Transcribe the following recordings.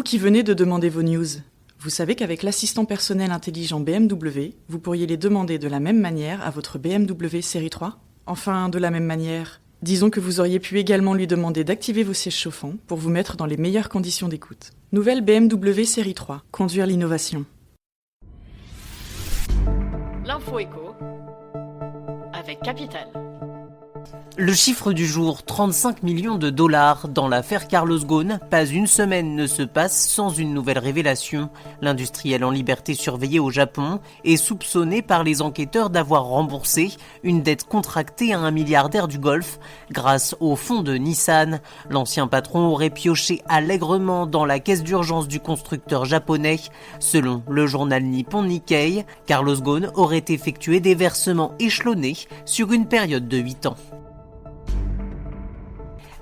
qui venez de demander vos news, vous savez qu'avec l'assistant personnel intelligent BMW, vous pourriez les demander de la même manière à votre BMW série 3 ? Enfin, de la même manière, disons que vous auriez pu également lui demander d'activer vos sièges chauffants pour vous mettre dans les meilleures conditions d'écoute. Nouvelle BMW série 3, conduire l'innovation. L'info éco avec Capital. Le chiffre du jour, 35 millions de dollars. Dans l'affaire Carlos Ghosn, pas une semaine ne se passe sans une nouvelle révélation. L'industriel en liberté surveillé au Japon est soupçonné par les enquêteurs d'avoir remboursé une dette contractée à un milliardaire du Golfe grâce au fonds de Nissan. L'ancien patron aurait pioché allègrement dans la caisse d'urgence du constructeur japonais. Selon le journal nippon Nikkei, Carlos Ghosn aurait effectué des versements échelonnés sur une période de 8 ans.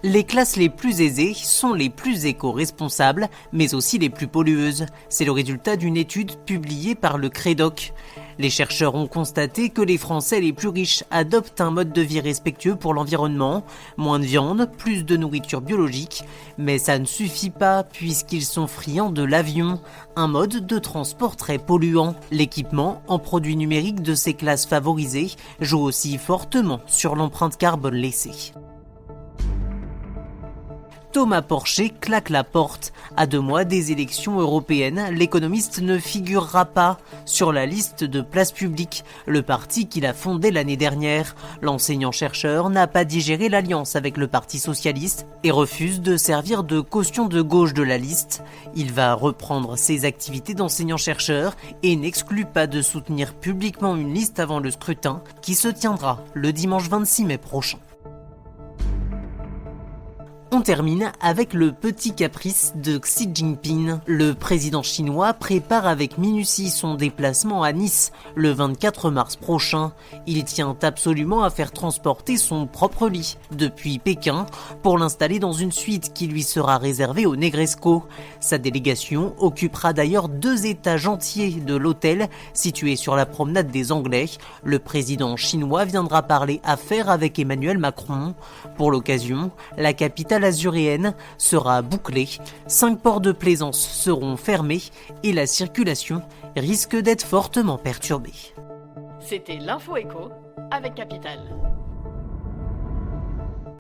Les classes les plus aisées sont les plus éco-responsables, mais aussi les plus pollueuses. C'est le résultat d'une étude publiée par le Crédoc. Les chercheurs ont constaté que les Français les plus riches adoptent un mode de vie respectueux pour l'environnement, moins de viande, plus de nourriture biologique, mais ça ne suffit pas puisqu'ils sont friands de l'avion, un mode de transport très polluant. L'équipement en produits numériques de ces classes favorisées joue aussi fortement sur l'empreinte carbone laissée. Thomas Porcher claque la porte. À 2 mois des élections européennes, l'économiste ne figurera pas sur la liste de Place Publique, le parti qu'il a fondé l'année dernière. L'enseignant-chercheur n'a pas digéré l'alliance avec le Parti socialiste et refuse de servir de caution de gauche de la liste. Il va reprendre ses activités d'enseignant-chercheur et n'exclut pas de soutenir publiquement une liste avant le scrutin qui se tiendra le dimanche 26 mai prochain. On termine avec le petit caprice de Xi Jinping. Le président chinois prépare avec minutie son déplacement à Nice le 24 mars prochain. Il tient absolument à faire transporter son propre lit depuis Pékin pour l'installer dans une suite qui lui sera réservée au Negresco. Sa délégation occupera d'ailleurs 2 étages entiers de l'hôtel situé sur la promenade des Anglais. Le président chinois viendra parler affaires avec Emmanuel Macron. Pour l'occasion, la capitale azuréenne sera bouclée, 5 ports de plaisance seront fermés et la circulation risque d'être fortement perturbée. C'était l'info éco avec Capital.